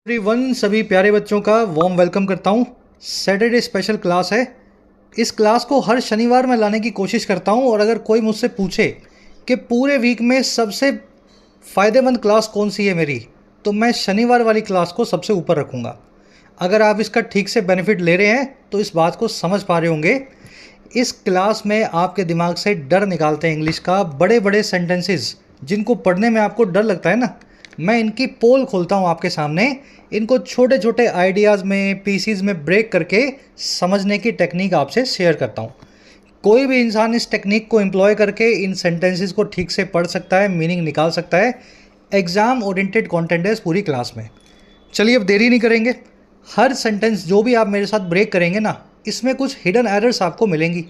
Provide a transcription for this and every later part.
Everyone, सभी प्यारे बच्चों का वार्म वेलकम करता हूँ। सैटरडे स्पेशल क्लास है। इस क्लास को हर शनिवार में लाने की कोशिश करता हूँ और अगर कोई मुझसे पूछे कि पूरे वीक में सबसे फ़ायदेमंद क्लास कौन सी है मेरी, तो मैं शनिवार वाली क्लास को सबसे ऊपर रखूँगा। अगर आप इसका ठीक से बेनिफिट ले रहे हैं तो इस बात को समझ पा रहे होंगे। इस क्लास में आपके दिमाग से डर निकालते हैं इंग्लिश का। बड़े बड़े सेंटेंसेस जिनको पढ़ने में आपको डर लगता है ना, मैं इनकी पोल खोलता हूँ आपके सामने। इनको छोटे छोटे आइडियाज़ में, पीसीज में ब्रेक करके समझने की टेक्निक आपसे शेयर करता हूँ। कोई भी इंसान इस टेक्निक को एम्प्लॉय करके इन सेंटेंसेस को ठीक से पढ़ सकता है, मीनिंग निकाल सकता है। एग्ज़ाम ओरिएंटेड कंटेंट है इस पूरी क्लास में। चलिए अब देरी नहीं करेंगे। हर सेंटेंस जो भी आप मेरे साथ ब्रेक करेंगे ना, इसमें कुछ हिडन एरर्स आपको मिलेंगी।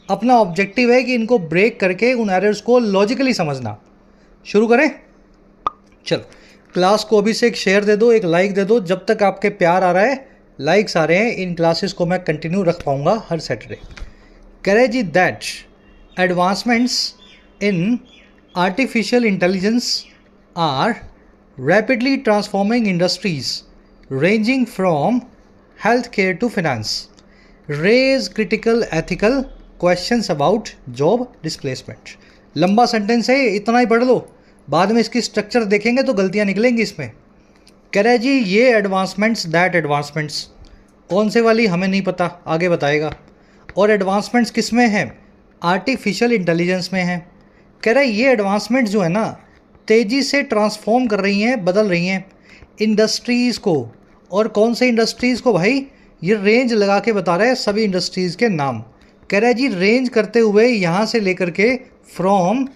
अपना ऑब्जेक्टिव है कि इनको ब्रेक करके उन एरर्स को लॉजिकली समझना। शुरू करें? चलो, क्लास को अभी से एक शेयर दे दो, एक लाइक दे दो। जब तक आपके प्यार आ रहा है, लाइक्स आ रहे हैं, इन क्लासेस को मैं कंटिन्यू रख पाऊंगा हर सैटरडे। करे जी that advancements in artificial intelligence are rapidly transforming industries ranging from healthcare to finance, raise critical ethical questions about job displacement। लंबा सेंटेंस है, इतना ही पढ़ लो, बाद में इसकी स्ट्रक्चर देखेंगे तो गलतियां निकलेंगी इसमें। कह रहे जी ये एडवांसमेंट्स, दैट एडवांसमेंट्स कौन से वाली हमें नहीं पता, आगे बताएगा। और एडवांसमेंट्स किस में है? आर्टिफिशियल इंटेलिजेंस में है। कह रहे ये एडवांसमेंट जो है ना, तेज़ी से ट्रांसफॉर्म कर रही हैं, बदल रही हैं इंडस्ट्रीज़ को। और कौन से इंडस्ट्रीज़ को भाई? ये रेंज लगा के बता रहे हैं सभी इंडस्ट्रीज़ के नाम। कह रहा है जी रेंज करते हुए यहाँ से लेकर के फ्रॉम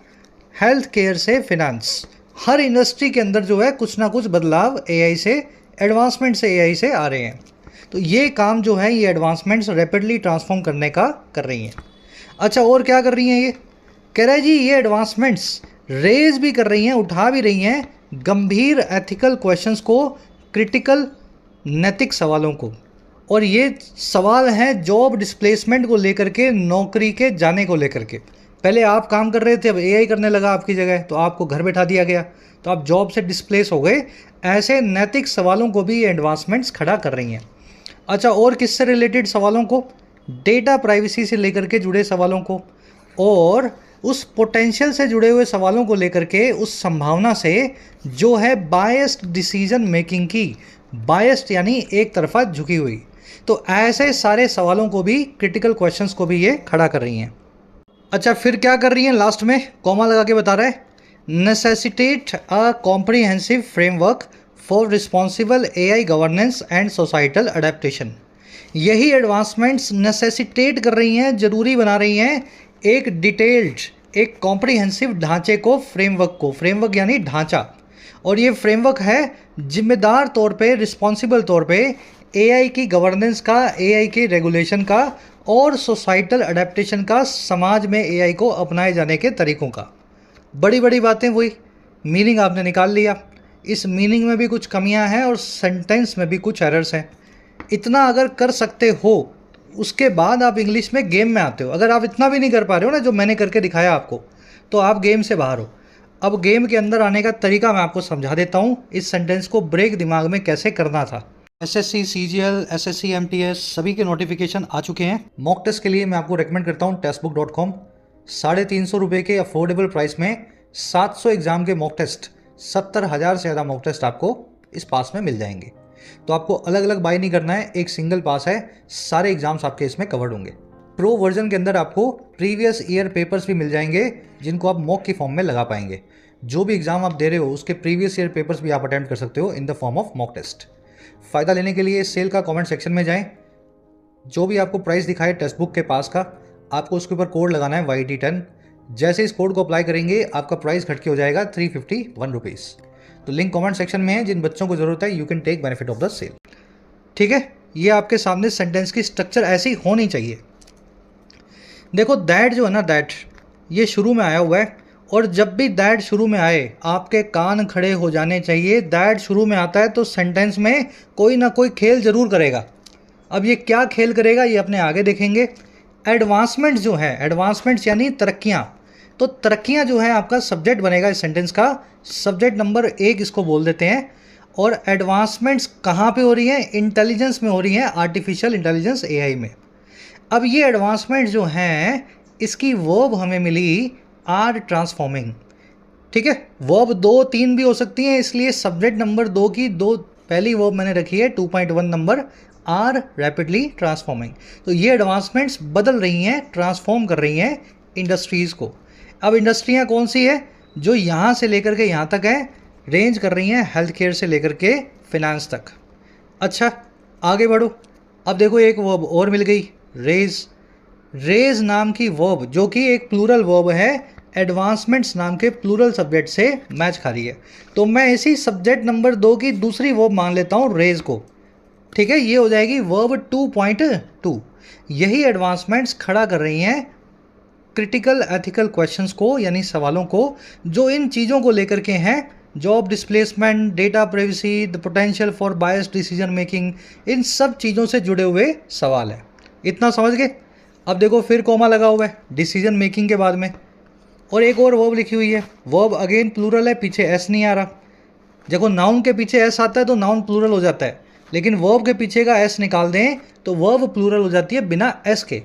हेल्थ केयर से फिनेंस, हर इंडस्ट्री के अंदर जो है कुछ ना कुछ बदलाव एआई से, एडवांसमेंट से, एआई से आ रहे हैं। तो ये काम जो है, ये एडवांसमेंट्स रैपिडली ट्रांसफॉर्म करने का कर रही हैं। अच्छा, और क्या कर रही हैं ये? कह रहा है जी ये एडवांसमेंट्स रेज भी कर रही हैं, उठा भी रही हैं गंभीर एथिकल क्वेश्चंस को, क्रिटिकल नैतिक सवालों को। और ये सवाल हैं जॉब डिस्प्लेसमेंट को लेकर के, नौकरी के जाने को लेकर के। पहले आप काम कर रहे थे, अब एआई करने लगा आपकी जगह, तो आपको घर बैठा दिया गया, तो आप जॉब से डिस्प्लेस हो गए। ऐसे नैतिक सवालों को भी ये एडवांसमेंट्स खड़ा कर रही हैं। अच्छा, और किससे रिलेटेड सवालों को? डेटा प्राइवेसी से लेकर के जुड़े सवालों को, और उस पोटेंशियल से जुड़े हुए सवालों को लेकर के, उस संभावना से जो है बायस्ड डिसीजन मेकिंग की। बायस्ड यानी एक तरफा झुकी हुई। तो ऐसे सारे सवालों को भी, क्रिटिकल क्वेश्चंस को भी ये खड़ा कर रही हैं। अच्छा, फिर क्या कर रही हैं? लास्ट में कॉमा लगा के बता रहा है, necessitate a comprehensive framework for responsible AI governance and societal adaptation. यही एडवांसमेंट्स नेसेसिटेट कर रही हैं, ज़रूरी बना रही हैं एक डिटेल्ड, एक कॉम्प्रिहेंसिव ढांचे को, फ्रेमवर्क को। फ्रेमवर्क यानी ढांचा। और ये फ्रेमवर्क है जिम्मेदार तौर पे, रिस्पॉन्सिबल तौर पे एआई की गवर्नेंस का, एआई के रेगुलेशन का और सोसाइटल अडेप्टेशन का, समाज में एआई को अपनाए जाने के तरीक़ों का। बड़ी बड़ी बातें, वही मीनिंग आपने निकाल लिया। इस मीनिंग में भी कुछ कमियां हैं और सेंटेंस में भी कुछ एरर्स हैं। इतना अगर कर सकते हो, उसके बाद आप इंग्लिश में गेम में आते हो। अगर आप इतना भी नहीं कर पा रहे हो ना, जो मैंने करके दिखाया आपको, तो आप गेम से बाहर हो। अब गेम के अंदर आने का तरीका मैं आपको समझा देता हूँ। इस सेंटेंस को ब्रेक दिमाग में कैसे करना था। एसएससी, सीजीएल, एसएससी, एमटीएस सभी के नोटिफिकेशन आ चुके हैं। मॉक टेस्ट के लिए मैं आपको रेकमेंड करता हूँ टेस्टबुक.com। 350 रुपये के अफोर्डेबल प्राइस में 700 एग्जाम के मॉक टेस्ट, 70,000 से ज़्यादा मॉक टेस्ट आपको इस पास में मिल जाएंगे। तो आपको अलग अलग बाय नहीं करना है, एक सिंगल पास है, सारे एग्जाम्स आपके इसमें कवर्ड होंगे। प्रो वर्जन के अंदर आपको प्रीवियस ईयर पेपर्स भी मिल जाएंगे, जिनको आप मॉक की फॉर्म में लगा पाएंगे। जो भी एग्जाम आप दे रहे हो, उसके प्रीवियस ईयर पेपर्स भी आप अटेम्प्ट कर सकते हो in the form of mock test. फ़ायदा लेने के लिए इस सेल का कमेंट सेक्शन में जाएं। जो भी आपको प्राइस दिखाए टेक्स्ट बुक के पास का, आपको उसके ऊपर कोड लगाना है YT10। जैसे इस कोड को अप्लाई करेंगे, आपका प्राइस घट के हो जाएगा 351 रुपीज़। तो लिंक कमेंट सेक्शन में है। जिन बच्चों को ज़रूरत है, you can take benefit of the sale. ठीक है, ये आपके सामने सेंटेंस की स्ट्रक्चर ऐसी होनी चाहिए। देखो, दैट जो है ना, दैट ये शुरू में आया हुआ है, और जब भी दैट शुरू में आए, आपके कान खड़े हो जाने चाहिए। दैट शुरू में आता है तो सेंटेंस में कोई ना कोई खेल ज़रूर करेगा। अब ये क्या खेल करेगा, ये अपने आगे देखेंगे। एडवांसमेंट जो है, एडवांसमेंट्स यानी तरक्कियाँ, तो तरक्कियाँ जो है आपका सब्जेक्ट बनेगा इस सेंटेंस का। सब्जेक्ट नंबर 1 इसको बोल देते हैं। और एडवांसमेंट्स कहाँ पे हो रही हैं? इंटेलिजेंस में हो रही हैं, आर्टिफिशियल इंटेलिजेंस एआई में। अब ये एडवांसमेंट जो हैं इसकी वर्ब हमें मिली आर ट्रांसफॉर्मिंग। ठीक है, वर्ब 2 3 भी हो सकती हैं, इसलिए सब्जेक्ट नंबर 2 की दो पहली वर्ब मैंने रखी है 2.1 नंबर, आर रैपिडली ट्रांसफॉर्मिंग। तो ये एडवांसमेंट्स बदल रही हैं, ट्रांसफॉर्म कर रही हैं इंडस्ट्रीज़ को। अब इंडस्ट्रियाँ कौन सी है? जो यहाँ से लेकर के यहाँ तक है, रेंज कर रही हैं हेल्थ केयर से लेकर के फिनेंस तक। अच्छा, आगे बढ़ो। अब देखो एक वर्ब और मिल गई, रेज। रेज नाम की वर्ब जो कि एक प्लूरल वर्ब है, एडवांसमेंट्स नाम के प्लूरल सब्जेक्ट से मैच खा रही है। तो मैं इसी सब्जेक्ट नंबर 2 की दूसरी वर्ब मान लेता हूँ रेज को। ठीक है, ये हो जाएगी वर्ब 2.2। यही एडवांसमेंट्स खड़ा कर रही हैं क्रिटिकल एथिकल क्वेश्चंस को, यानी सवालों को जो इन चीज़ों को लेकर के हैं, job displacement, data privacy, the potential for bias decision making, इन सब चीज़ों से जुड़े हुए सवाल है। इतना समझ गए? अब देखो फिर कॉमा लगा हुआ है डिसीजन मेकिंग के बाद में, और एक और वर्ब लिखी हुई है। वर्ब अगेन प्लूरल है, पीछे एस नहीं आ रहा। देखो नाउन के पीछे एस आता है तो नाउन प्लूरल हो जाता है, लेकिन वर्ब के पीछे का एस निकाल दें तो वर्ब प्लूरल हो जाती है बिना एस के।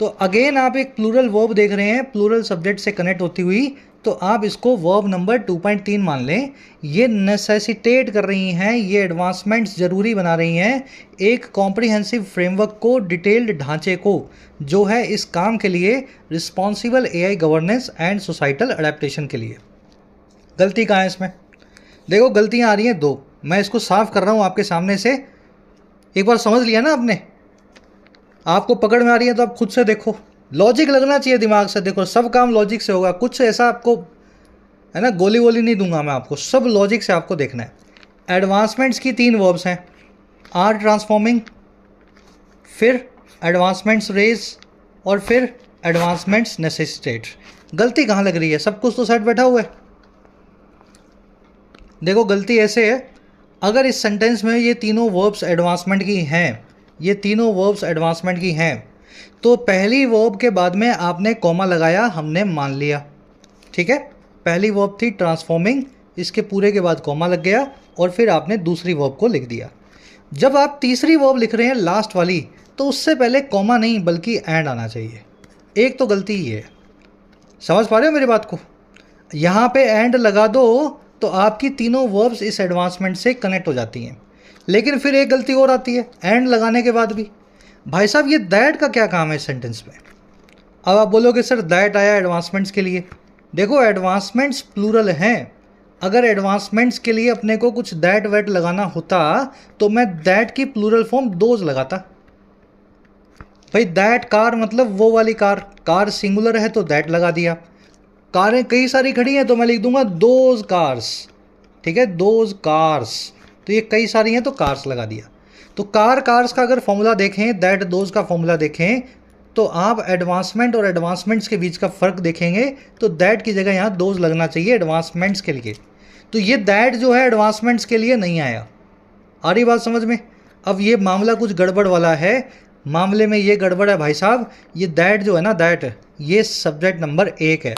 तो अगेन आप एक प्लूरल वर्ब देख रहे हैं, प्लूरल सब्जेक्ट से कनेक्ट होती हुई, तो आप इसको वर्ब नंबर 2.3 मान लें। ये नेसेसिटेट कर रही हैं, ये एडवांसमेंट्स ज़रूरी बना रही हैं एक कॉम्प्रिहेंसिव फ्रेमवर्क को, डिटेल्ड ढांचे को, जो है इस काम के लिए responsible AI governance and societal adaptation के लिए। गलती कहाँ है इसमें? देखो गलतियाँ आ रही हैं 2, मैं इसको साफ कर रहा हूँ आपके सामने से। एक बार समझ लिया ना आपने? आपको पकड़ में आ रही है तो आप खुद से देखो, लॉजिक लगना चाहिए दिमाग से। देखो सब काम लॉजिक से होगा, कुछ ऐसा आपको है ना गोली वोली नहीं दूंगा मैं आपको, सब लॉजिक से आपको देखना है। एडवांसमेंट्स की 3 वर्ब्स हैं, आर ट्रांसफॉर्मिंग, फिर एडवांसमेंट्स रेज, और फिर एडवांसमेंट्स नेसेसिटेट। गलती कहाँ लग रही है? सब कुछ तो सेट बैठा हुआ है। देखो गलती ऐसे है, अगर इस सेंटेंस में ये तीनों वर्ब्स एडवांसमेंट की हैं, ये तीनों वर्ब्स एडवांसमेंट की हैं, तो पहली वर्ब के बाद में आपने कॉमा लगाया, हमने मान लिया। ठीक है, पहली वर्ब थी ट्रांसफॉर्मिंग, इसके पूरे के बाद कॉमा लग गया, और फिर आपने दूसरी वर्ब को लिख दिया। जब आप तीसरी वर्ब लिख रहे हैं लास्ट वाली, तो उससे पहले कॉमा नहीं बल्कि एंड आना चाहिए। एक तो गलती ही है, समझ पा रहे हो मेरी बात को? यहाँ पे एंड लगा दो तो आपकी तीनों वर्ब्स इस एडवांसमेंट से कनेक्ट हो जाती हैं। लेकिन फिर एक गलती और आती है एंड लगाने के बाद भी। भाई साहब ये दैट का क्या काम है इस सेंटेंस में? अब आप बोलोगे सर दैट आया एडवांसमेंट्स के लिए। देखो एडवांसमेंट्स प्लूरल हैं, अगर एडवांसमेंट्स के लिए अपने को कुछ दैट वैट लगाना होता तो मैं दैट की प्लूरल फॉर्म दोज लगाता। भाई दैट कार मतलब वो वाली कार, कार सिंगुलर है तो दैट लगा दिया। कारें कई सारी खड़ी हैं तो मैं लिख दूंगा दोज कार्स। ठीक है, दोज कार्स, तो ये कई सारी हैं तो कार्स लगा दिया। तो कार्स का अगर फॉर्मूला देखें, दैट दोज का फॉर्मूला देखें, तो आप एडवांसमेंट और एडवांसमेंट्स के बीच का फ़र्क देखेंगे तो दैट की जगह यहाँ दोज लगना चाहिए एडवांसमेंट्स के लिए। तो ये दैट जो है एडवांसमेंट्स के लिए नहीं आया। आ रही बात समझ में? अब ये मामला कुछ गड़बड़ वाला है, मामले में ये गड़बड़ है भाई साहब। ये दैट जो है ना, दैट ये सब्जेक्ट नंबर 1 है,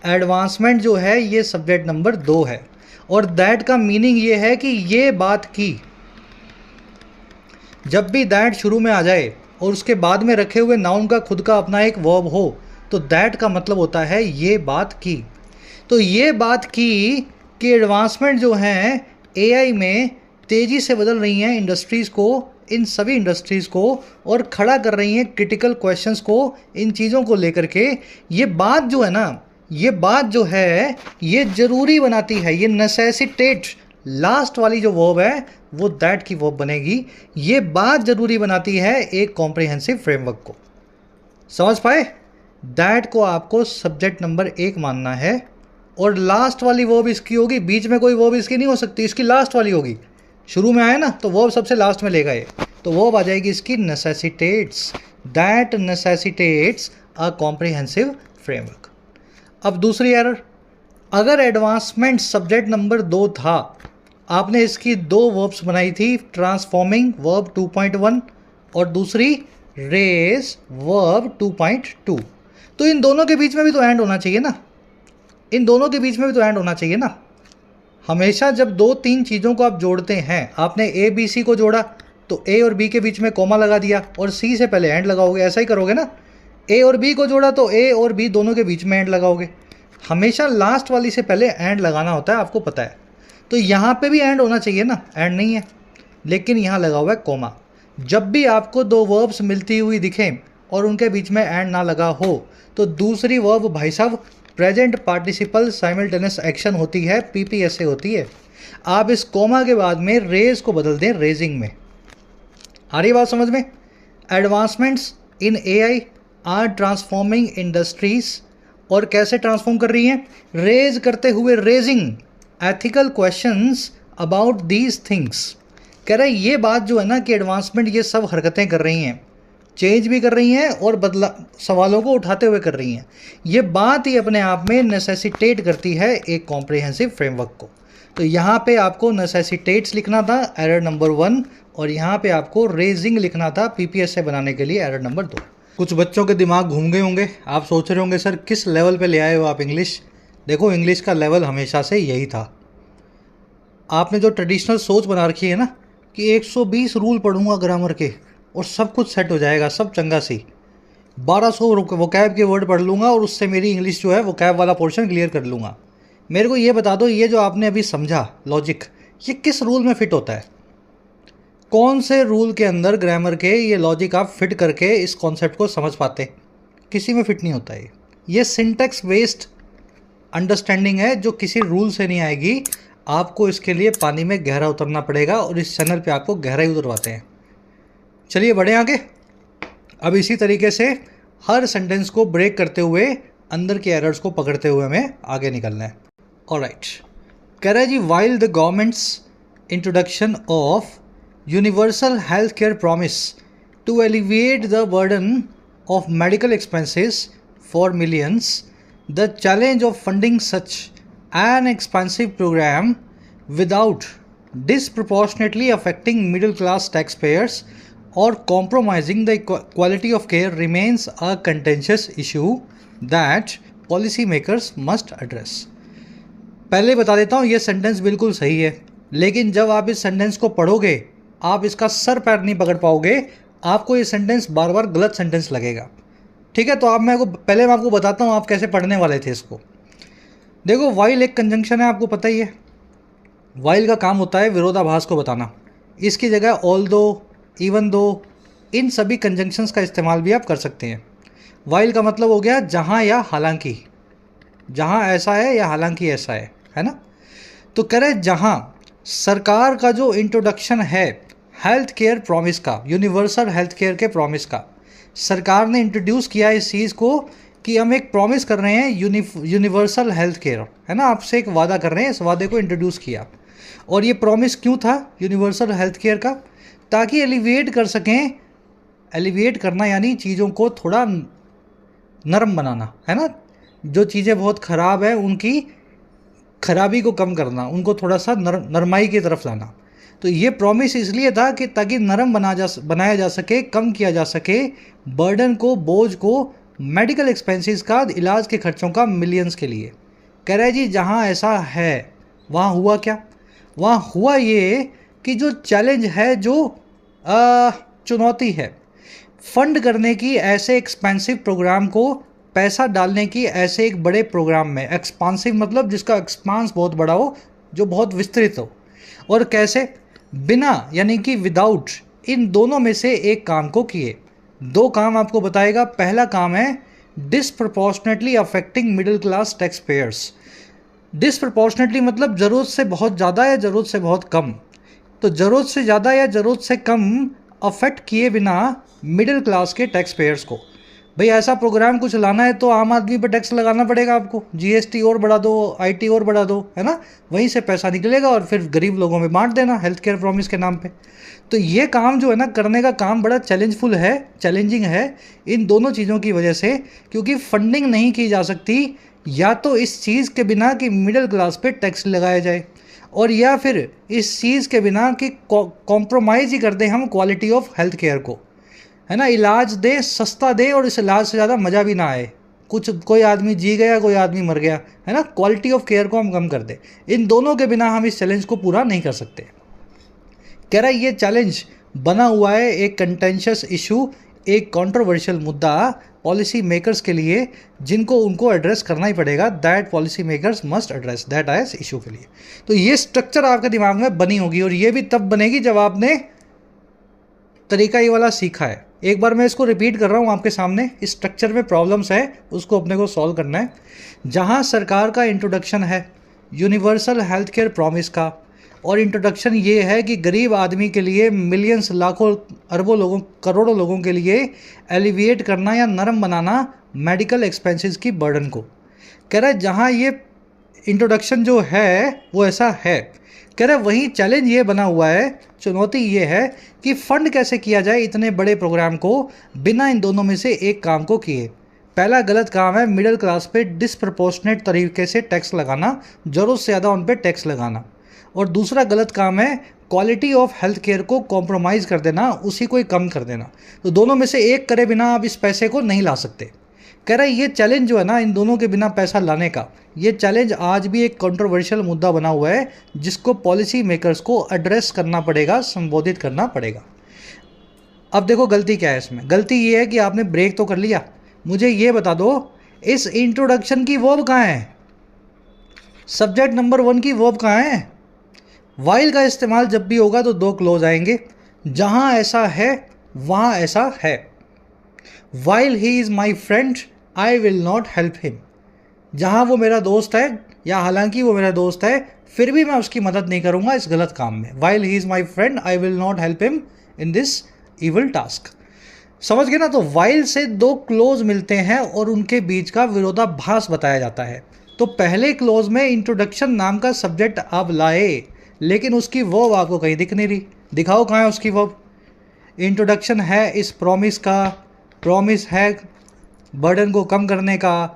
एडवांसमेंट जो है ये सब्जेक्ट नंबर 2 है। और दैट का मीनिंग ये है कि ये बात की, जब भी दैट शुरू में आ जाए और उसके बाद में रखे हुए नाउन का खुद का अपना एक वर्ब हो, तो दैट का मतलब होता है ये बात की। तो ये बात की कि एडवांसमेंट जो हैं एआई में तेज़ी से बदल रही हैं इंडस्ट्रीज़ को, इन सभी इंडस्ट्रीज़ को, और खड़ा कर रही हैं क्रिटिकल क्वेश्चंस को, इन चीज़ों को लेकर के। ये बात जो है ना, ये बात जो है ये ज़रूरी बनाती है, ये नेसेसिटेट, लास्ट वाली जो वर्ब है वो दैट की वर्ब बनेगी। ये बात ज़रूरी बनाती है एक कॉम्प्रिहेंसिव फ्रेमवर्क को। समझ पाए? दैट को आपको सब्जेक्ट नंबर 1 मानना है, और लास्ट वाली वर्ब इसकी होगी, बीच में कोई वर्ब इसकी नहीं हो सकती, इसकी लास्ट वाली होगी। शुरू में आए ना तो वर्ब सबसे लास्ट में लेगा ये, तो वर्ब आ जाएगी इसकी necessitates. That necessitates a comprehensive framework. अब दूसरी एरर, अगर एडवांसमेंट सब्जेक्ट नंबर 2 था, आपने इसकी 2 वर्ब्स बनाई थी, ट्रांसफॉर्मिंग वर्ब 2.1 और दूसरी रेज वर्ब 2.2, तो इन दोनों के बीच में भी तो एंड होना चाहिए ना, इन दोनों के बीच में भी तो एंड होना चाहिए ना। हमेशा जब दो तीन चीज़ों को आप जोड़ते हैं, आपने ए बी सी को जोड़ा तो ए और बी के बीच में कॉमा लगा दिया और सी से पहले एंड लगाओगे, ऐसा ही करोगे ना। ए और बी को जोड़ा तो ए और बी दोनों के बीच में एंड लगाओगे। हमेशा लास्ट वाली से पहले एंड लगाना होता है, आपको पता है। तो यहाँ पे भी एंड होना चाहिए ना, एंड नहीं है, लेकिन यहाँ लगा हुआ है कॉमा। जब भी आपको दो वर्ब्स मिलती हुई दिखें और उनके बीच में एंड ना लगा हो तो दूसरी वर्ब भाई साहब प्रेजेंट पार्टिसिपल साइमल्टेनियस एक्शन होती है, पीपीएसए होती है। आप इस कॉमा के बाद में रेज को बदल दें रेजिंग में। आ रही बात समझ में? Advancements in AI are transforming industries, और कैसे ट्रांसफॉर्म कर रही हैं? रेज करते हुए raising ethical questions about these things. कह रहा है ये बात जो है ना कि एडवांसमेंट ये सब हरकतें कर रही हैं, चेंज भी कर रही हैं और बदला सवालों को उठाते हुए कर रही हैं। ये बात ही अपने आप में नेसेसिटेट करती है एक कॉम्प्रिहेंसिव फ्रेमवर्क को। तो यहाँ पे आपको नेसेसिटेट्स लिखना था, एरर नंबर 1, और यहाँ पे आपको रेजिंग लिखना था पीपीएसए बनाने के लिए, एरर नंबर 2। कुछ बच्चों के दिमाग घूम गए होंगे, आप सोच रहे होंगे सर किस लेवल पे ले आए हो आप इंग्लिश। देखो इंग्लिश का लेवल हमेशा से यही था। आपने जो ट्रेडिशनल सोच बना रखी है ना कि 120 रूल पढ़ूंगा ग्रामर के और सब कुछ सेट हो जाएगा, सब चंगा सी, 1200 वोकैब के वर्ड पढ़ लूँगा और उससे मेरी इंग्लिश जो है वोकैब वाला पोर्शन क्लियर कर लूँगा। मेरे को ये बता दो, ये जो आपने अभी समझा लॉजिक, ये किस रूल में फिट होता है? कौन से रूल के अंदर ग्रामर के ये लॉजिक आप फिट करके इस कॉन्सेप्ट को समझ पाते? किसी में फिट नहीं होता है। ये सिंटेक्स बेस्ड अंडरस्टैंडिंग है जो किसी रूल से नहीं आएगी। आपको इसके लिए पानी में गहरा उतरना पड़ेगा और इस चैनल पे आपको गहराई उतरवाते हैं। चलिए बढ़े आगे। अब इसी तरीके से हर सेंटेंस को ब्रेक करते हुए अंदर के एरर्स को पकड़ते हुए हमें आगे निकलना है। ऑलराइट, कह रहा है जी while the government's introduction of universal health care promise to alleviate the burden of medical expenses for millions, the challenge of funding such an expansive program without disproportionately affecting middle class taxpayers or compromising the quality of care remains a contentious issue that policymakers must address। पहले बता देता हूँ ये sentence बिल्कुल सही है, लेकिन जब आप इस सेंटेंस को पढ़ोगे आप इसका सर पैर नहीं पकड़ पाओगे, आपको ये सेंटेंस बार बार गलत सेंटेंस लगेगा। ठीक है, तो आप पहले मैं आपको बताता हूँ आप कैसे पढ़ने वाले थे इसको। देखो वाइल एक कंजंक्शन है, आपको पता ही है। वाइल का काम होता है विरोधाभास को बताना। इसकी जगह ऑल दो, इवन दो, इन सभी कंजंक्शंस का इस्तेमाल भी आप कर सकते हैं। वाइल का मतलब हो गया जहाँ या हालांकि, जहाँ ऐसा है या हालांकि ऐसा है ना। तो कह रहे जहाँ सरकार का जो इंट्रोडक्शन है हेल्थ केयर प्रॉमिस का, यूनिवर्सल हेल्थ केयर के प्रॉमिस का, सरकार ने इंट्रोड्यूस किया इस चीज़ को कि हम एक प्रॉमिस कर रहे हैं यूनिवर्सल हेल्थ केयर, है ना, आपसे एक वादा कर रहे हैं, इस वादे को इंट्रोड्यूस किया। और ये प्रॉमिस क्यों था यूनिवर्सल हेल्थ केयर का? ताकि एलिविएट कर सकें, एलिविएट करना यानी चीज़ों को थोड़ा नरम बनाना, है ना। जो चीज़ें बहुत ख़राब है उनकी खराबी को कम करना, उनको थोड़ा सा नरमाई की तरफ लाना। तो ये प्रॉमिस इसलिए था कि ताकि नरम बनाया जा सके, कम किया जा सके बर्डन को, बोझ को, मेडिकल एक्सपेंसेस का, इलाज के खर्चों का मिलियंस के लिए। कह रहे जी जहाँ ऐसा है वहाँ हुआ क्या? वहाँ हुआ ये कि जो चैलेंज है, जो चुनौती है फंड करने की ऐसे एक्सपेंसिव प्रोग्राम को, पैसा डालने की ऐसे एक बड़े प्रोग्राम में, एक्सपांसिव मतलब जिसका एक्सपांस बहुत बड़ा हो, जो बहुत विस्तृत हो। और कैसे? बिना यानी कि विदाउट इन दोनों में से एक काम को किए। दो काम आपको बताएगा। पहला काम है disproportionately affecting middle class taxpayers. Disproportionately मतलब ज़रूरत से बहुत ज़्यादा या ज़रूरत से बहुत कम। तो ज़रूरत से ज़्यादा या ज़रूरत से कम अफेक्ट किए बिना मिडिल क्लास के टैक्स पेयर्स को। भाई ऐसा प्रोग्राम कुछ लाना है तो आम आदमी पर टैक्स लगाना पड़ेगा आपको, जीएसटी और बढ़ा दो, आईटी और बढ़ा दो, है ना, वहीं से पैसा निकलेगा और फिर गरीब लोगों में बांट देना हेल्थ केयर प्रॉमिस के नाम पे। तो ये काम जो है ना, करने का काम बड़ा चैलेंजिंग है इन दोनों चीज़ों की वजह से, क्योंकि फंडिंग नहीं की जा सकती या तो इस चीज़ के बिना कि मिडिल क्लास पे टैक्स लगाया जाए, और या फिर इस चीज़ के बिना कि कॉम्प्रोमाइज़ ही कर दें हम क्वालिटी ऑफ हेल्थ केयर को, है ना, इलाज दे, सस्ता दे और इस इलाज से ज़्यादा मज़ा भी ना आए, कुछ कोई आदमी जी गया, कोई आदमी मर गया, है ना। क्वालिटी ऑफ केयर को हम कम कर दें, इन दोनों के बिना हम इस चैलेंज को पूरा नहीं कर सकते। कह रहा है ये चैलेंज बना हुआ है एक कंटेंशियस इशू, एक कंट्रोवर्शियल मुद्दा पॉलिसी मेकर्स के लिए, जिनको उनको एड्रेस करना ही पड़ेगा। That policy makers must address that as issue के लिए। तो ये स्ट्रक्चर आपके दिमाग में बनी होगी, और ये भी तब बनेगी जब आपने तरीका ये वाला सीखा है। एक बार मैं इसको रिपीट कर रहा हूँ आपके सामने। इस स्ट्रक्चर में प्रॉब्लम्स है, उसको अपने को सॉल्व करना है। जहाँ सरकार का इंट्रोडक्शन है यूनिवर्सल हेल्थ केयर प्रॉमिस का, और इंट्रोडक्शन ये है कि गरीब आदमी के लिए, मिलियंस, लाखों, अरबों लोगों, करोड़ों लोगों के लिए एलिविएट करना या नरम बनाना मेडिकल एक्सपेंसेस की बर्डन को। कह रहा है जहाँ ये इंट्रोडक्शन जो है वो ऐसा है। कह रहा है वहीं चैलेंज ये बना हुआ है, चुनौती ये है कि फंड कैसे किया जाए इतने बड़े प्रोग्राम को बिना इन दोनों में से एक काम को किए। पहला गलत काम है मिडिल क्लास पे डिसप्रपोर्शनेट तरीके से टैक्स लगाना, ज़रूरत से ज़्यादा उन पे टैक्स लगाना। और दूसरा गलत काम है क्वालिटी ऑफ हेल्थ केयर को कॉम्प्रोमाइज़ कर देना, उसी को ही कम कर देना। तो दोनों में से एक करे बिना आप इस पैसे को नहीं ला सकते। कह रहा है ये चैलेंज जो है ना, इन दोनों के बिना पैसा लाने का, ये चैलेंज आज भी एक कंट्रोवर्शियल मुद्दा बना हुआ है, जिसको पॉलिसी मेकर्स को एड्रेस करना पड़ेगा, संबोधित करना पड़ेगा। अब देखो गलती क्या है इसमें। गलती ये है कि आपने ब्रेक तो कर लिया। मुझे ये बता दो इस इंट्रोडक्शन की वर्ब कहाँ है, सब्जेक्ट नंबर 1 की वर्ब कहाँ है। वाइल का इस्तेमाल जब भी होगा तो दो क्लोज आएंगे, जहाँ ऐसा है वहाँ ऐसा है। While he is my friend I will not help him, जहाँ वो मेरा दोस्त है या हालांकि वो मेरा दोस्त है फिर भी मैं उसकी मदद नहीं करूँगा इस गलत काम में। While he is my friend I will not help him in this evil task. समझ गए ना। तो वाइल से दो क्लोज मिलते हैं और उनके बीच का विरोधाभास बताया जाता है। तो पहले क्लोज में इंट्रोडक्शन नाम का सब्जेक्ट आप लाए, लेकिन उसकी वर्ब आपको कहीं दिख नहीं रही। दिखाओ कहाँ है उसकी वर्ब। इंट्रोडक्शन है इस प्रॉमिस का, प्रॉमिस है बर्डन को कम करने का,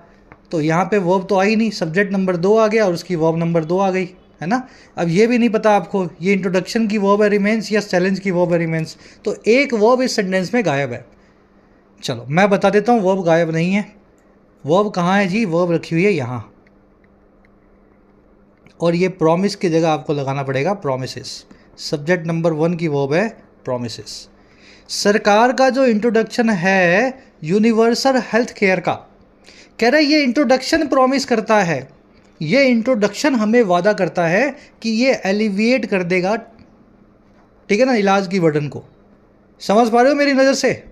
तो यहाँ पे वर्ब तो आई नहीं, सब्जेक्ट नंबर 2 आ गया और उसकी वर्ब नंबर 2 आ गई, है ना। अब ये भी नहीं पता आपको ये इंट्रोडक्शन की वर्ब है रिमेंस या चैलेंज की वर्ब है रिमेंस, तो एक वर्ब इस सेंटेंस में गायब है। चलो मैं बता देता हूँ वर्ब गायब नहीं है। वर्ब कहाँ है जी, वर्ब रखी हुई है यहाँ, और ये प्रॉमिस की जगह आपको लगाना पड़ेगा प्रॉमिसेस। सब्जेक्ट नंबर 1 की वर्ब है प्रॉमिसेस। सरकार का जो इंट्रोडक्शन है यूनिवर्सल हेल्थ केयर का, कह रहा है ये इंट्रोडक्शन प्रॉमिस करता है, ये इंट्रोडक्शन हमें वादा करता है कि ये एलिविएट कर देगा, ठीक है ना, इलाज की बर्डन को। समझ पा रहे हो मेरी नज़र से।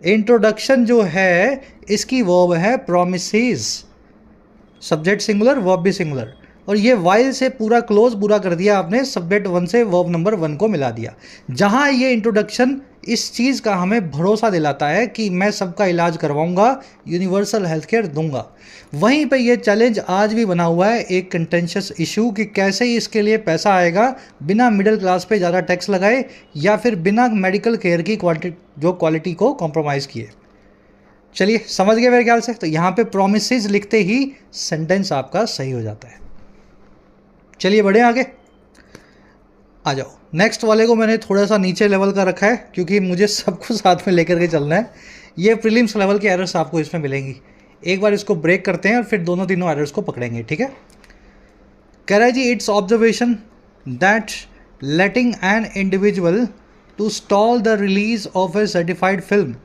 इंट्रोडक्शन जो है इसकी वर्ब है प्रोमिसेस, सब्जेक्ट सिंगुलर वर्ब भी सिंगुलर, और ये वाइल से पूरा क्लोज पूरा कर दिया आपने, सब्जेक्ट 1 से वर्ब नंबर 1 को मिला दिया। जहाँ ये इंट्रोडक्शन इस चीज़ का हमें भरोसा दिलाता है कि मैं सबका इलाज करवाऊंगा, यूनिवर्सल हेल्थ केयर दूंगा, वहीं पे ये चैलेंज आज भी बना हुआ है एक कंटेंशियस इशू कि कैसे इसके लिए पैसा आएगा बिना मिडिल क्लास पे ज़्यादा टैक्स लगाए या फिर बिना मेडिकल केयर की क्वालिटी को कॉम्प्रोमाइज़ किए। चलिए समझ गए मेरे ख्याल से। तो यहाँ पे प्रोमिसेस लिखते ही सेंटेंस आपका सही हो जाता है। चलिए बढ़े आगे, आ जाओ। नेक्स्ट वाले को मैंने थोड़ा सा नीचे लेवल का रखा है क्योंकि मुझे सबको साथ में लेकर के चलना है। ये प्रीलिम्स लेवल के एरर्स आपको इसमें मिलेंगी। एक बार इसको ब्रेक करते हैं और फिर दोनों तीनों एरर्स को पकड़ेंगे, ठीक है। कह रहा है जी its observation that letting an individual to stall the release of a certified film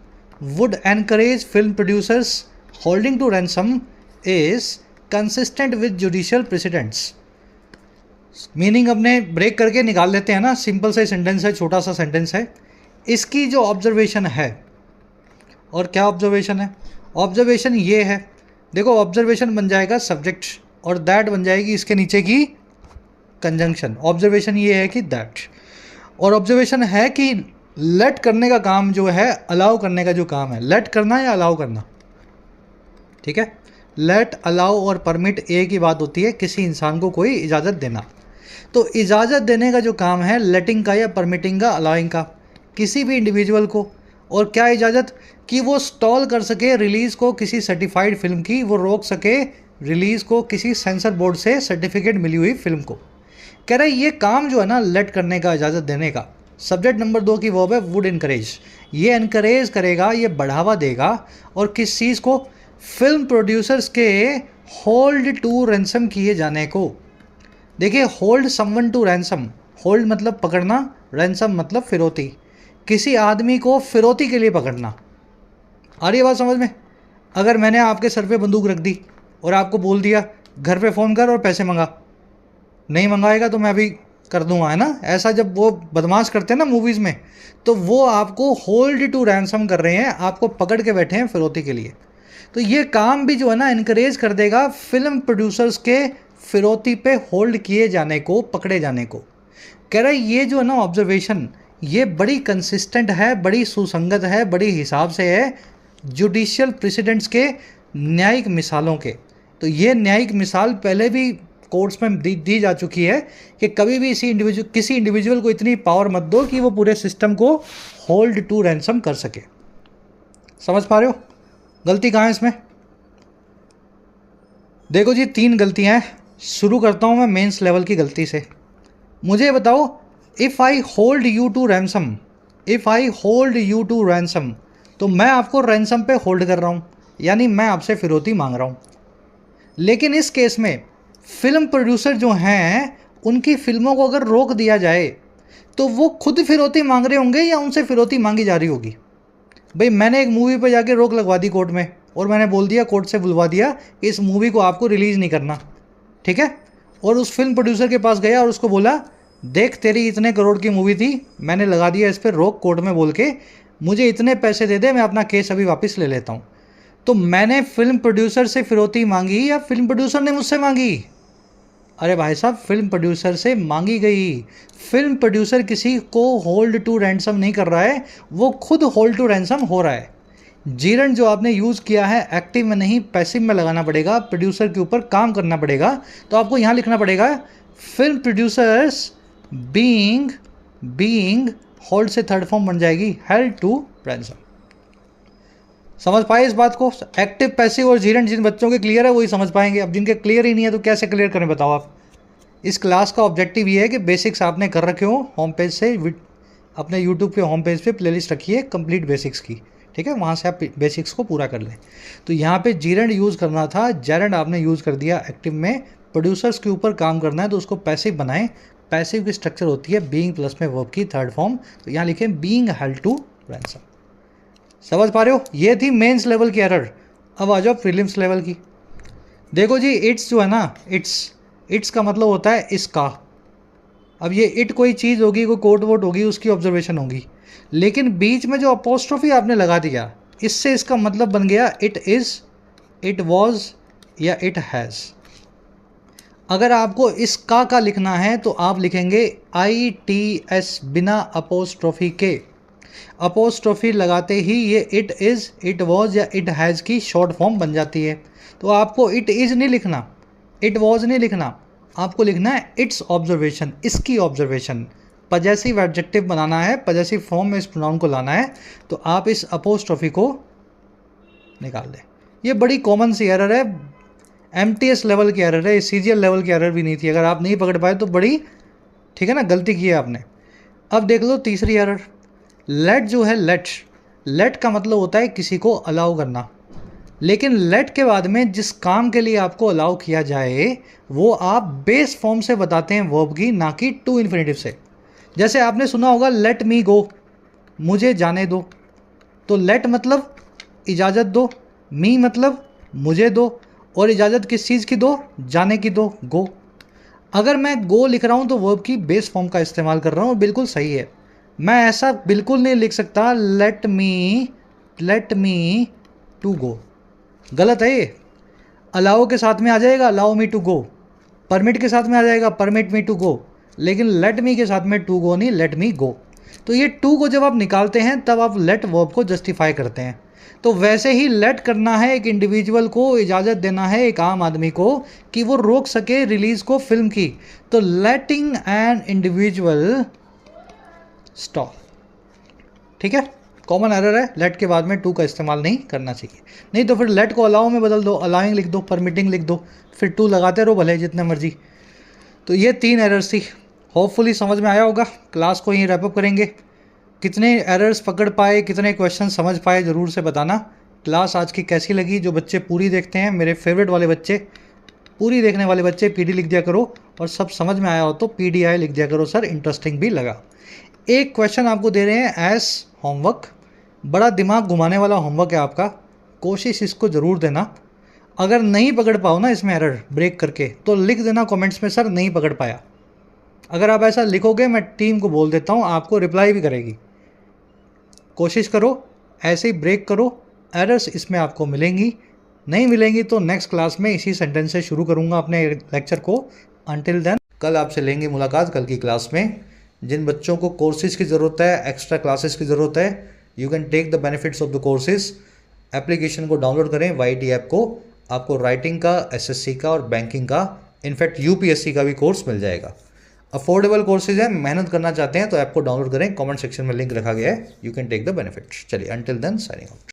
would encourage film producers holding to ransom is consistent with judicial precedents. Meaning अपने ब्रेक करके निकाल लेते हैं ना, सिंपल सा सेंटेंस है, छोटा सा सेंटेंस है। इसकी जो ऑब्जर्वेशन है, और क्या ऑब्जर्वेशन है, ऑब्जर्वेशन ये है, देखो ऑब्जर्वेशन बन जाएगा सब्जेक्ट और दैट बन जाएगी इसके नीचे की कंजंक्शन। ऑब्जर्वेशन ये है कि दैट, और ऑब्जर्वेशन है कि लेट करने का काम जो है, अलाउ करने का जो काम है, लेट करना या अलाउ करना, ठीक है। लेट, अलाउ और परमिट एक ही बात होती है, किसी इंसान को कोई इजाज़त देना। तो इजाज़त देने का जो काम है लेटिंग का या परमिटिंग का, अलाउइंग का, किसी भी इंडिविजुअल को। और क्या इजाज़त, कि वो स्टॉल कर सके रिलीज़ को किसी सर्टिफाइड फिल्म की, वो रोक सके रिलीज़ को किसी सेंसर बोर्ड से सर्टिफिकेट मिली हुई फिल्म को। कह रहा है ये काम जो है ना लेट करने का, इजाज़त देने का, सब्जेक्ट नंबर 2 की वर्ब है वुड इनकरेज। ये इनकरेज करेगा, ये बढ़ावा देगा, और किस चीज़ को, फिल्म प्रोड्यूसर्स के होल्ड टू रैंसम किए जाने को। देखिए, hold someone to ransom, hold मतलब पकड़ना, रैंसम मतलब फिरौती, किसी आदमी को फिरौती के लिए पकड़ना। आ रही है बात समझ में? अगर मैंने आपके सर पे बंदूक रख दी और आपको बोल दिया घर पे फ़ोन कर और पैसे मंगा, नहीं मंगाएगा तो मैं अभी कर दूंगा, है ना? ऐसा जब वो बदमाश करते हैं ना मूवीज़ में, तो वो आपको होल्ड टू रैंसम कर रहे हैं, आपको पकड़ के बैठे हैं फिरौती के लिए। तो ये काम भी जो है ना इनकरेज कर देगा फिल्म प्रोड्यूसर्स के फिरौती पे होल्ड किए जाने को, पकड़े जाने को। कह रहा है ये जो है ना ऑब्जर्वेशन, ये बड़ी कंसिस्टेंट है, बड़ी सुसंगत है, बड़ी हिसाब से है जुडिशियल प्रेसिडेंट्स के, न्यायिक मिसालों के। तो ये न्यायिक मिसाल पहले भी कोर्ट्स में दी जा चुकी है कि कभी भी किसी इंडिविजुअल को इतनी पावर मत दो कि वो पूरे सिस्टम को होल्ड टू रैंसम कर सके। समझ पा रहे हो गलती कहाँ है इसमें? देखो जी, 3 गलतियाँ हैं। शुरू करता हूँ मैं मेंस लेवल की गलती से। मुझे बताओ, if I hold you to ransom, if I hold you to ransom, तो मैं आपको रैंसम पे होल्ड कर रहा हूँ, यानी मैं आपसे फिरौती मांग रहा हूँ। लेकिन इस केस में फिल्म प्रोड्यूसर जो हैं, उनकी फिल्मों को अगर रोक दिया जाए तो वो खुद फिरौती मांग रहे होंगे या उनसे फिरौती मांगी जा रही होगी? भाई, मैंने एक मूवी पे जाके रोक लगवा दी कोर्ट में, और मैंने बोल दिया, कोर्ट से बुलवा दिया कि इस मूवी को आपको रिलीज़ नहीं करना, ठीक है? और उस फिल्म प्रोड्यूसर के पास गया और उसको बोला, देख तेरी इतने करोड़ की मूवी थी, मैंने लगा दिया इस पर रोक कोर्ट में बोल के, मुझे इतने पैसे दे दे, मैं अपना केस अभी वापस ले लेता हूँ। तो मैंने फिल्म प्रोड्यूसर से फिरौती मांगी या फिल्म प्रोड्यूसर ने मुझसे मांगी? अरे भाई साहब, फिल्म प्रोड्यूसर से मांगी गई। फिल्म प्रोड्यूसर किसी को होल्ड टू रैंसम नहीं कर रहा है, वो खुद होल्ड टू रैंसम हो रहा है। जीरन जो आपने यूज़ किया है एक्टिव में नहीं, पैसिव में लगाना पड़ेगा, प्रोड्यूसर के ऊपर काम करना पड़ेगा। तो आपको यहाँ लिखना पड़ेगा फिल्म प्रोड्यूसर्स बीइंग होल्ड से थर्ड फॉर्म बन जाएगी हेल्ड टू रैंसम। समझ पाए इस बात को? एक्टिव, पैसिव और जीरेंट जिन बच्चों के क्लियर है वही समझ पाएंगे। अब जिनके क्लियर ही नहीं है तो कैसे क्लियर करें बताओ आप? इस क्लास का ऑब्जेक्टिव ये है कि बेसिक्स आपने कर रखे हो, होम पेज से अपने यूट्यूब के होम पेज पे प्लेलिस्ट रखी है कंप्लीट बेसिक्स की, ठीक है? वहाँ से आप बेसिक्स को पूरा कर लें। तो यहाँ पे जीरेंट यूज़ करना था, जेरेंट आपने यूज़ कर दिया एक्टिव में। प्रोड्यूसर्स के ऊपर काम करना है तो उसको पैसिव बनाएं। पैसिव की स्ट्रक्चर होती है बीइंग प्लस में वर्ब की थर्ड फॉर्म, तो यहाँ लिखें बीइंग हेल्ड टू रैंसम। समझ पा रहे हो? ये थी मेंस लेवल की एरर। अब आ जाओ प्रीलिम्स लेवल की। देखो जी, इट्स जो है ना, इट्स का मतलब होता है इसका। अब ये इट कोई चीज़ होगी, कोई कोट वोट होगी, उसकी ऑब्जर्वेशन होगी। लेकिन बीच में जो अपोस्ट्रोफी आपने लगा दिया, इससे इसका मतलब बन गया इट इज़, इट वॉज या इट हैज़। अगर आपको इसका का लिखना है तो आप लिखेंगे ITS बिना अपोस्ट्रोफी के। अपोस्ट्रोफी लगाते ही ये इट इज़, इट वॉज या इट हैज़ की शॉर्ट फॉर्म बन जाती है। तो आपको इट इज़ नहीं लिखना, इट वॉज नहीं लिखना, आपको लिखना है इट्स ऑब्जर्वेशन, इसकी ऑब्जर्वेशन। पजेसिव एडजेक्टिव बनाना है, पजेसिव फॉर्म में इस प्रोनाउन को लाना है, तो आप इस अपोस्ट्रोफी को निकाल दें। ये बड़ी कॉमन सी एरर है, MTS लेवल की एरर है, CGL लेवल की एरर भी नहीं थी। अगर आप नहीं पकड़ पाए तो बड़ी, ठीक है ना, गलती की है आपने। अब देख लो तीसरी एरर। लेट जो है, लेट का मतलब होता है किसी को अलाउ करना। लेकिन लेट के बाद में जिस काम के लिए आपको अलाउ किया जाए वो आप बेस फॉर्म से बताते हैं वर्ब की, ना कि टू इन्फिनेटिव से। जैसे आपने सुना होगा लेट मी गो, मुझे जाने दो। तो लेट मतलब इजाज़त दो, मी मतलब मुझे दो, और इजाज़त किस चीज़ की दो? जाने की दो, गो। अगर मैं गो लिख रहा हूँ तो वर्ब की बेस फॉर्म का इस्तेमाल कर रहा हूँ, बिल्कुल सही है। मैं ऐसा बिल्कुल नहीं लिख सकता लेट मी टू गो, गलत है ये। अलाउ के साथ में आ जाएगा allow me to go, permit के साथ में आ जाएगा परमिट मी टू गो, लेकिन लेट मी के साथ में टू गो नहीं, लेट मी गो। तो ये टू को जब आप निकालते हैं तब आप लेट वर्ब को जस्टिफाई करते हैं। तो वैसे ही लेट करना है एक इंडिविजुअल को, इजाज़त देना है एक आम आदमी को कि वो रोक सके रिलीज़ को फिल्म की। तो लेटिंग एन इंडिविजुअल स्टॉप, ठीक है? कॉमन एरर है, लेट के बाद में टू का इस्तेमाल नहीं करना चाहिए। नहीं तो फिर लेट को अलाउ में बदल दो, अलाउइंग लिख दो, परमिटिंग लिख दो, फिर टू लगाते रहो भले जितने मर्जी। तो ये 3 एरर्स थी। होपफुली समझ में आया होगा। क्लास को यहीं रैपअप करेंगे। कितने एरर्स पकड़ पाए, कितने क्वेश्चन समझ पाए, ज़रूर से बताना। क्लास आज की कैसी लगी। जो बच्चे पूरी देखते हैं, मेरे फेवरेट वाले बच्चे, पूरी देखने वाले बच्चे पीडी लिख दिया करो, और सब समझ में आया हो तो पीडीआई लिख दिया करो सर, इंटरेस्टिंग भी लगा। एक क्वेश्चन आपको दे रहे हैं एज होमवर्क, बड़ा दिमाग घुमाने वाला होमवर्क है आपका, कोशिश इसको ज़रूर देना। अगर नहीं पकड़ पाओ ना इसमें एरर ब्रेक करके, तो लिख देना कमेंट्स में सर नहीं पकड़ पाया। अगर आप ऐसा लिखोगे मैं टीम को बोल देता हूँ, आपको रिप्लाई भी करेगी। कोशिश करो, ऐसे ही ब्रेक करो, एरर्स इसमें आपको मिलेंगी, नहीं मिलेंगी तो नेक्स्ट क्लास में इसी सेंटेंस से शुरू करूँगा अपने लेक्चर को। अंटिल देन, कल आपसे लेंगे मुलाकात कल की क्लास में। जिन बच्चों को कोर्सेज की ज़रूरत है, एक्स्ट्रा क्लासेस की ज़रूरत है, you can take the benefits of the courses. Application को डाउनलोड करें, YT ऐप को, आपको राइटिंग का, SSC का और बैंकिंग का, इनफैक्ट UPSC का भी कोर्स मिल जाएगा। अफोर्डेबल कोर्सेज है, मेहनत करना चाहते हैं तो ऐप को डाउनलोड करें, कमेंट सेक्शन में लिंक रखा गया है, you can take the benefits. चलिए, अंटिल देन साइनिंग आउट।